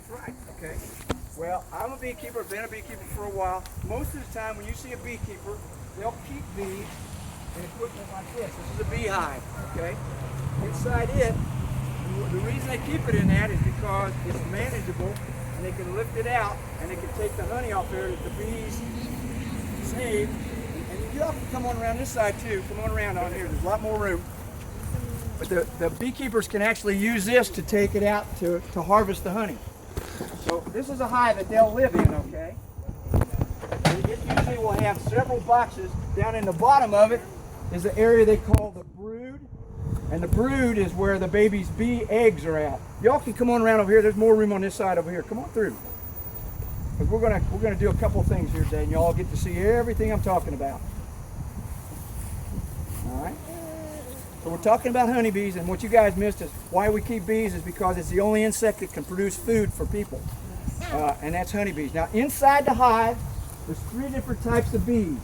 Right, okay. Well, I'm a beekeeper, been a beekeeper for a while. Most of the time when you see a beekeeper, they'll keep bees in equipment like this. This is a beehive, okay? Inside it, the reason they keep it in that is because it's manageable and they can lift it out and they can take the honey off there that the bees save. And you all can come on around this side too. Come on around on here. There's a lot more room. But the beekeepers can actually use this to take it out to harvest the honey. So this is a hive that they'll live in, okay? And it usually will have several boxes. Down in the bottom of it is the area they call the brood. And the brood is where the baby's bee eggs are at. Y'all can come on around over here. There's more room on this side over here. Come on through. Because we're gonna do a couple things here today, and y'all get to see everything I'm talking about. All right? So we're talking about honeybees, and what you guys missed is why we keep bees is because it's the only insect that can produce food for people, and that's honeybees. Now inside the hive, there's 3 different types of bees.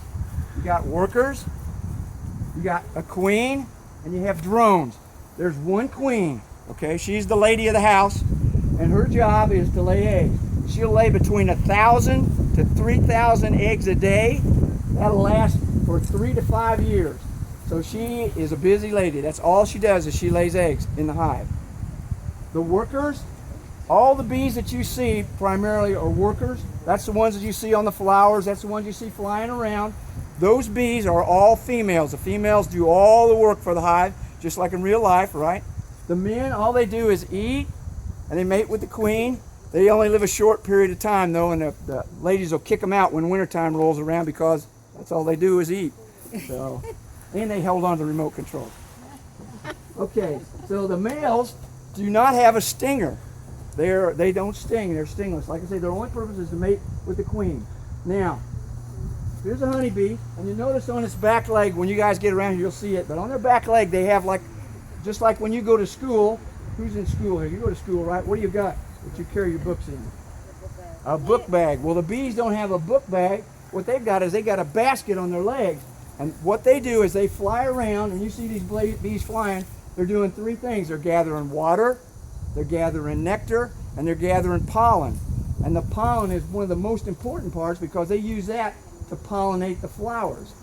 You got workers, you got a queen, and you have drones. There's one queen, okay? She's the lady of the house, and her job is to lay eggs. She'll lay between 1,000 to 3,000 eggs a day. That'll last for 3 to 5 years. So she is a busy lady. That's all she does is she lays eggs in the hive. The workers, all the bees that you see primarily are workers. That's the ones that you see on the flowers. That's the ones you see flying around. Those bees are all females. The females do all the work for the hive, just like in real life, right? The men, all they do is eat, and they mate with the queen. They only live a short period of time, though, and the ladies will kick them out when wintertime rolls around because that's all they do is eat. So. And they held on to remote control. Okay, so the males do not have a stinger. They don't sting. They're stingless. Like I say, their only purpose is to mate with the queen. Now, here's a honeybee, and you notice on its back leg, when you guys get around here, you'll see it. But on their back leg, they have just like when you go to school. Who's in school here? You go to school, right? What do you got that you carry your books in? A book bag. Well, the bees don't have a book bag. What they've got is they got a basket on their legs. And what they do is they fly around, and you see these bees flying, they're doing 3 things. They're gathering water, they're gathering nectar, and they're gathering pollen. And the pollen is one of the most important parts because they use that to pollinate the flowers.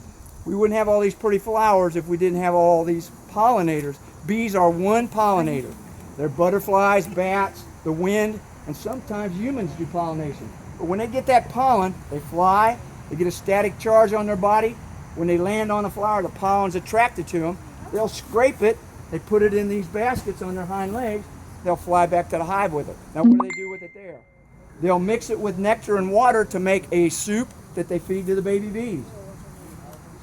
We wouldn't have all these pretty flowers if we didn't have all these pollinators. Bees are one pollinator. They're butterflies, bats, the wind, and sometimes humans do pollination. But when they get that pollen, they fly, they get a static charge on their body. When they land on a flower, the pollen's attracted to them. They'll scrape it. They put it in these baskets on their hind legs. They'll fly back to the hive with it. Now, what do they do with it there? They'll mix it with nectar and water to make a soup that they feed to the baby bees.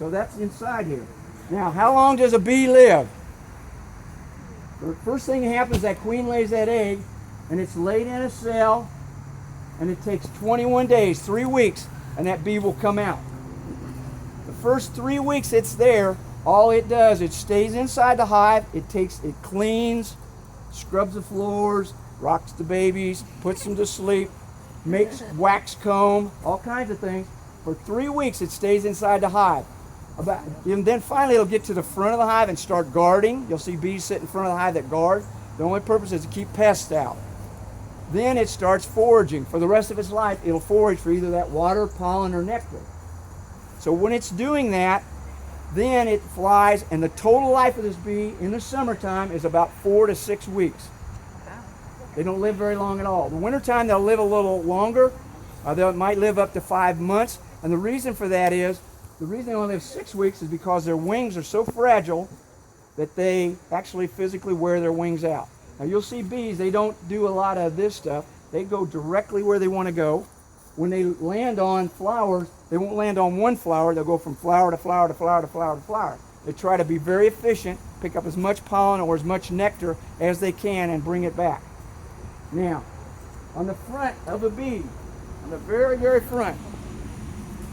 So that's inside here. Now, how long does a bee live? The first thing that happens is that queen lays that egg, and it's laid in a cell, and it takes 21 days, 3 weeks, and that bee will come out. The first 3 weeks it's there, all it does, it stays inside the hive, it cleans, scrubs the floors, rocks the babies, puts them to sleep, makes wax comb, all kinds of things. For 3 weeks it stays inside the hive. And then finally it'll get to the front of the hive and start guarding. You'll see bees sit in front of the hive that guard. The only purpose is to keep pests out. Then it starts foraging. For the rest of its life, it'll forage for either that water, pollen, or nectar. So when it's doing that, then it flies, and the total life of this bee in the summertime is about 4 to 6 weeks. They don't live very long at all. The wintertime, they'll live a little longer. They might live up to 5 months. And the reason for that is, the reason they only live 6 weeks is because their wings are so fragile that they actually physically wear their wings out. Now you'll see bees, they don't do a lot of this stuff. They go directly where they want to go. When they land on flowers, they won't land on one flower. They'll go from flower to flower to flower to flower to flower. They try to be very efficient, pick up as much pollen or as much nectar as they can and bring it back. Now, on the front of a bee, on the very, very front,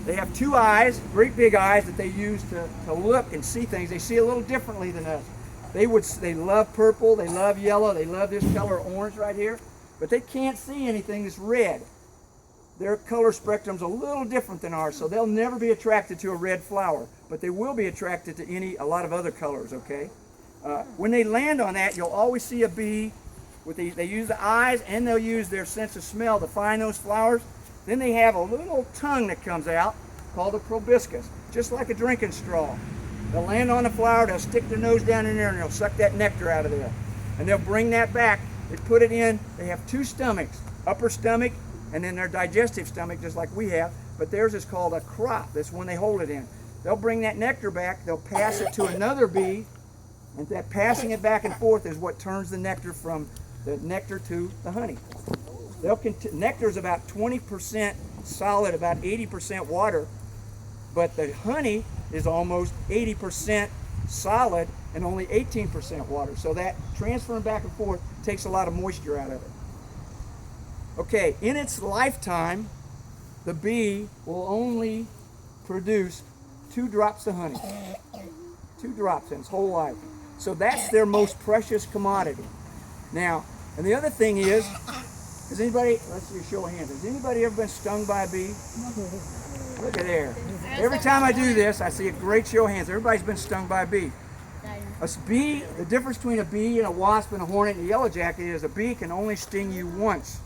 they have 2 eyes, great big eyes that they use to look and see things. They see a little differently than us. They love purple, they love yellow, they love this color orange right here, but they can't see anything that's red. Their color spectrum's a little different than ours, so they'll never be attracted to a red flower, but they will be attracted to a lot of other colors, okay? When they land on that, you'll always see a bee they use the eyes and they'll use their sense of smell to find those flowers. Then they have a little tongue that comes out called a proboscis, just like a drinking straw. They'll land on the flower, they'll stick their nose down in there, and they'll suck that nectar out of there. And they'll bring that back. They put it in. They have two stomachs, upper stomach and then their digestive stomach, just like we have. But theirs is called a crop. That's when they hold it in. They'll bring that nectar back. They'll pass it to another bee. And that passing it back and forth is what turns the nectar from the nectar to the honey. Nectar is about 20% solid, about 80% water. But the honey is almost 80% solid and only 18% water. So that transferring back and forth takes a lot of moisture out of it. Okay, in its lifetime, the bee will only produce 2 drops of honey. 2 drops in its whole life. So that's their most precious commodity. Now, and the other thing is, has anybody, let's see a show of hands, has anybody ever been stung by a bee? Look at there. Every time I do this, I see a great show of hands. Everybody's been stung by a bee. A bee, the difference between a bee and a wasp and a hornet and a yellow jacket is a bee can only sting you once.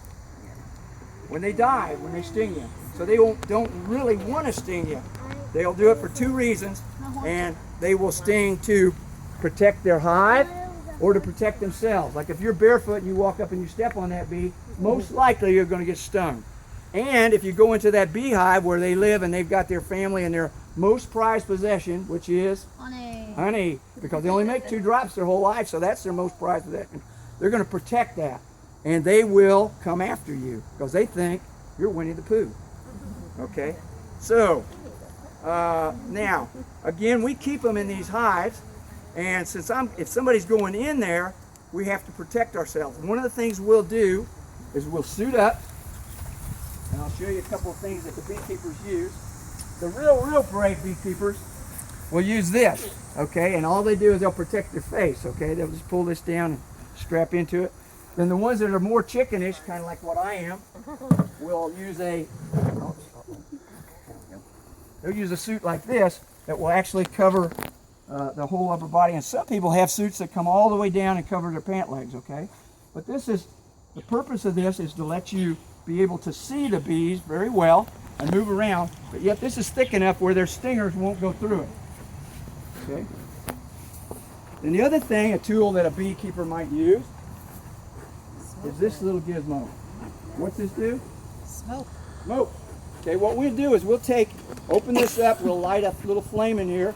When they die, when they sting you. So they don't really want to sting you. They'll do it for 2 reasons, and they will sting to protect their hive or to protect themselves. Like if you're barefoot and you walk up and you step on that bee, most likely you're going to get stung. And if you go into that beehive where they live and they've got their family and their most prized possession, which is honey, because they only make 2 drops their whole life, so that's their most prized possession. They're going to protect that, and they will come after you because they think you're Winnie the Pooh. Okay, so now again, we keep them in these hives, and if somebody's going in there, we have to protect ourselves. One of the things we'll do is we'll suit up. And I'll show you a couple of things that the beekeepers use. The real brave beekeepers will use this, okay? And all they do is they'll protect their face, okay? They'll just pull this down and strap into it. Then the ones that are more chickenish, kind of like what I am, will use they'll use a suit like this that will actually cover the whole upper body. And some people have suits that come all the way down and cover their pant legs, okay? But the purpose of this is to let you be able to see the bees very well and move around, but yet this is thick enough where their stingers won't go through it. Okay. And the other thing, a tool that a beekeeper might use is this little gizmo. What's this do? Smoke. Smoke. Okay, what we'll do is open this up, we'll light a little flame in here,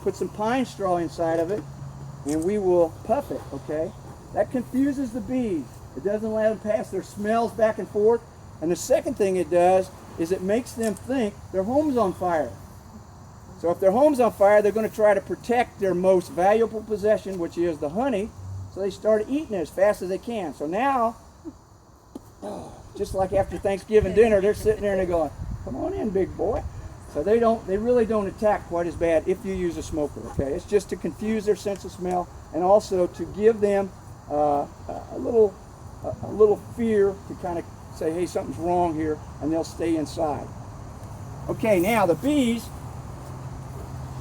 put some pine straw inside of it, and we will puff it, okay? That confuses the bees. It doesn't let them pass their smells back and forth. And the second thing it does is it makes them think their home's on fire. So if their home's on fire, they're going to try to protect their most valuable possession, which is the honey. So they start eating it as fast as they can. So now, just like after Thanksgiving dinner, they're sitting there and they're going, "Come on in, big boy." So they really don't attack quite as bad if you use a smoker, okay? It's just to confuse their sense of smell and also to give them a little fear to kind of say, hey, something's wrong here, and they'll stay inside. Okay, now the bees,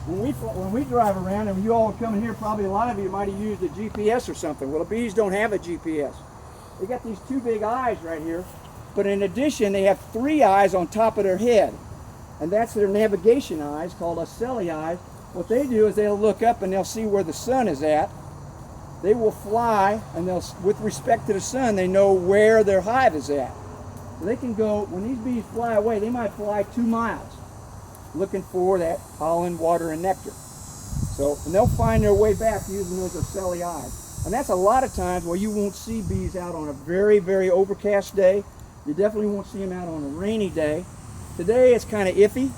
when we drive around, and you all come in here, probably a lot of you might have used a GPS or something. Well, the bees don't have a GPS. They got these 2 big eyes right here, but in addition, they have 3 eyes on top of their head, and that's their navigation eyes, called ocelli eyes. What they do is they'll look up and they'll see where the sun is at. They will fly, and with respect to the sun, they know where their hive is at. So they can go, when these bees fly away, they might fly 2 miles looking for that pollen, water, and nectar. And they'll find their way back using those ocelli eyes. And that's a lot of times where you won't see bees out on a very, very overcast day. You definitely won't see them out on a rainy day. Today it's kind of iffy.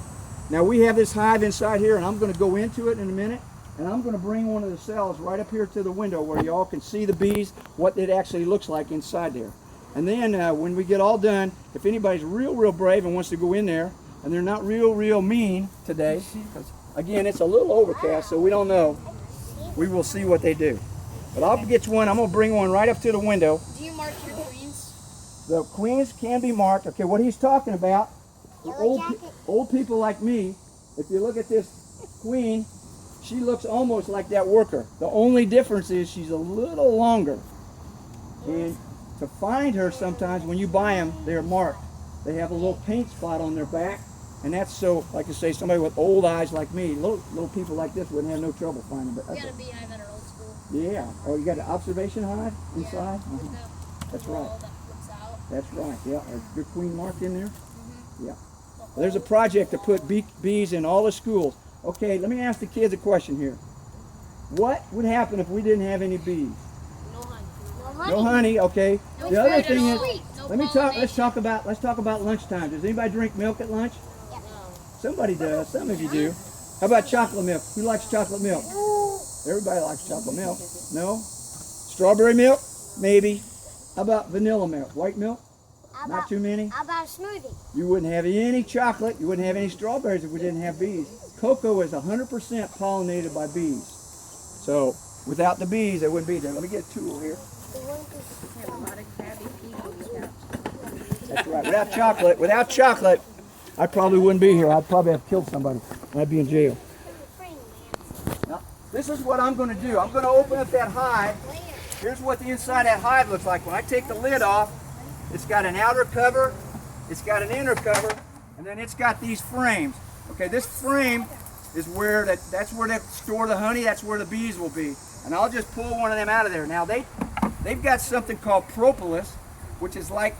Now we have this hive inside here, and I'm going to go into it in a minute. And I'm going to bring one of the cells right up here to the window where you all can see the bees, what it actually looks like inside there. And then when we get all done, if anybody's real brave and wants to go in there, and they're not real mean today, because again, it's a little overcast, so we don't know. We will see what they do. But I'll get you one. I'm going to bring one right up to the window. Do you mark your queens? The queens can be marked. Okay, what he's talking about, old people like me, if you look at this queen, she looks almost like that worker. The only difference is she's a little longer. And to find her sometimes when you buy them, they're marked. They have a little paint spot on their back. And that's so, like I say, somebody with old eyes like me, little people like this wouldn't have no trouble finding them. We got a beehive at our old school. Yeah. Oh, you got an observation hive inside? Yeah. That's Wall right. that flips out. That's right. Yeah. Is your queen marked in there? Mm-hmm. Yeah. There's a project to put bees in all the schools. Okay, let me ask the kids a question here. What would happen if we didn't have any bees? No honey. No honey, okay. No The other food thing at is, all. No let's talk about lunchtime. Does anybody drink milk at lunch? No. Somebody does. Some of you do. How about chocolate milk? Who likes chocolate milk? Everybody likes chocolate milk. No? Strawberry milk? Maybe. How about vanilla milk? White milk? Not too many? How about a smoothie? You wouldn't have any chocolate. You wouldn't have any strawberries if we didn't have bees. Cocoa is 100% pollinated by bees. So without the bees, they wouldn't be there. Let me get a tool here. That's right. Without chocolate, I probably wouldn't be here. I'd probably have killed somebody. I'd be in jail. Now, this is what I'm going to do. I'm going to open up that hive. Here's what the inside of that hive looks like. When I take the lid off, it's got an outer cover, it's got an inner cover, and then it's got these frames. Okay, this frame is where that's where they store the honey. That's where the bees will be. And I'll just pull one of them out of there. Now they've got something called propolis, which is like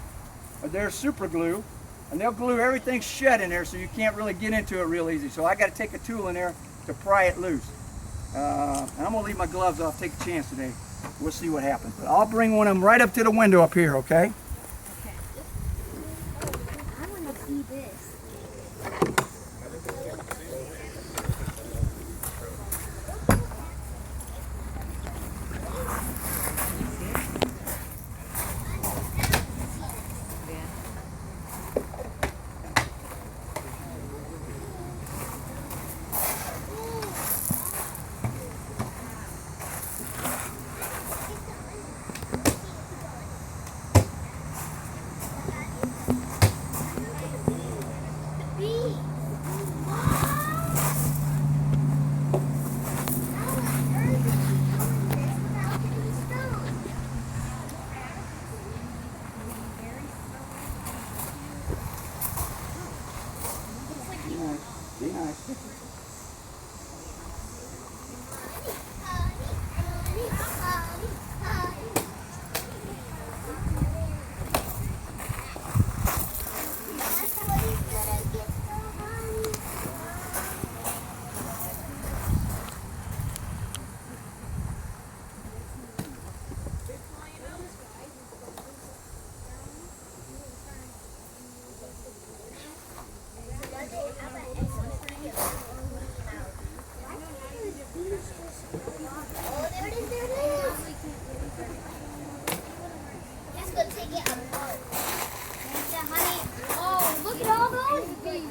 their super glue, and they'll glue everything shut in there so you can't really get into it real easy. So I got to take a tool in there to pry it loose. And I'm gonna leave my gloves off. Take a chance today. We'll see what happens. But I'll bring one of them right up to the window up here. Okay. I want to see this. Be nice. Oh, look at all those bees.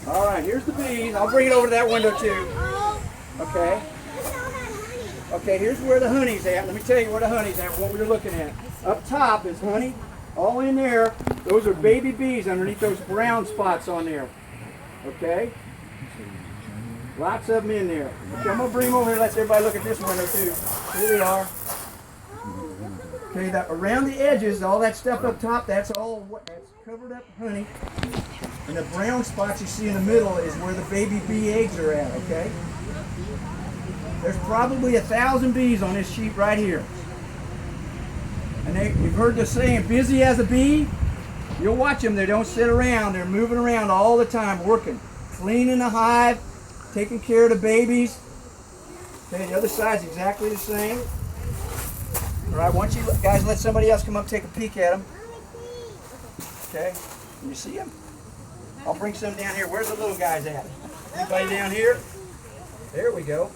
All right, here's the bees. I'll bring it over to that window too. Okay. Okay, here's where the honey's at. Let me tell you where the honey's at, what we're looking at. Up top is honey. All in there, those are baby bees underneath those brown spots on there. Okay? Lots of them in there. Okay, I'm going to bring them over here. Let everybody look at this window too. Here they are. Okay, around the edges, all that stuff up top, that's covered up honey. And the brown spots you see in the middle is where the baby bee eggs are at, okay? There's probably 1,000 bees on this sheet right here. And you've heard the saying, busy as a bee. You'll watch them, they don't sit around. They're moving around all the time, working. Cleaning the hive, taking care of the babies. Okay, the other side's exactly the same. All right, why don't you guys let somebody else come up and take a peek at them? Okay, can you see them? I'll bring some down here. Where's the little guys at? Anybody down here? There we go.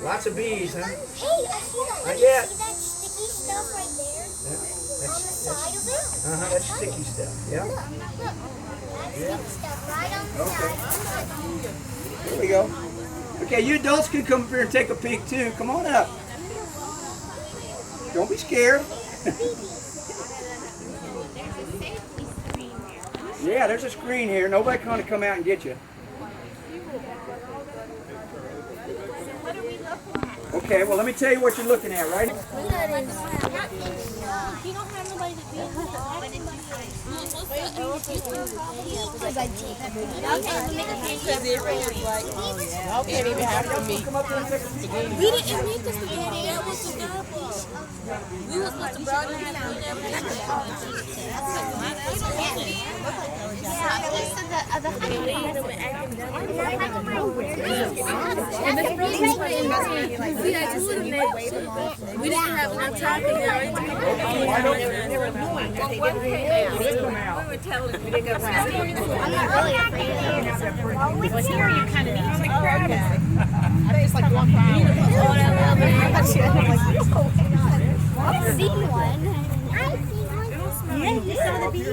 Lots of bees, huh? Hey, I see that. Not yet. See that sticky stuff right there? Yeah, On the side of it? that's sticky stuff. Yeah, Look. That's sticky stuff right on the side. there we go. Okay, you adults can come up here and take a peek too. Come on up. Don't be scared. Yeah, there's a screen here. Nobody can come out and get you. Okay, well let me tell you what you're looking at, right? You don't have nobody to be Come up here and take a peek. We didn't need the spaghetti. That was the garbage. We were supposed to broadcast on we didn't have enough time to get everything. They were annoying that they didn't come out. We were telling them we didn't go around. I'm not really afraid of it. Oh, it's here. You kind of need to grab it. I think it's like one pound. I've seen one. Yeah, you saw the bees?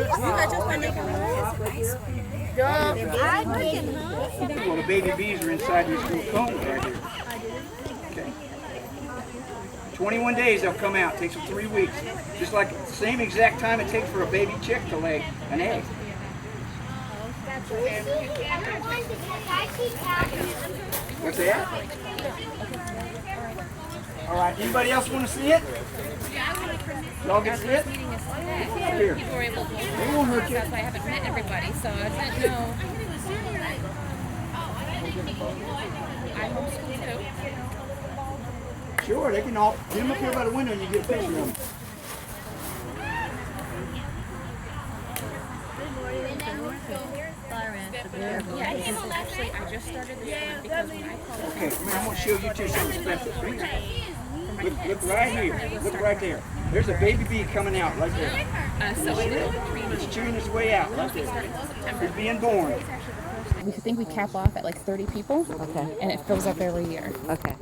Well, the baby bees are inside these little cones right here. Okay. 21 days they'll come out. It takes them 3 weeks. Just like the same exact time it takes for a baby chick to lay an egg. What's that? All right. Anybody else want to see it? Y'all can see it? Here. People were able to They won't hurt you. that's why I haven't met everybody, so I didn't know. I homeschool too. Sure, they can all get them up here by the window and you get a picture of them. Yeah, actually, I just started this one because when I called Okay, come here, I'm going to show you two something special. Look right here. Look right there. There's a baby bee coming out right there. so I did It's chewing its way out right there. It's being born. we think we cap off at like 30 people. Okay. And it fills up every year. Okay.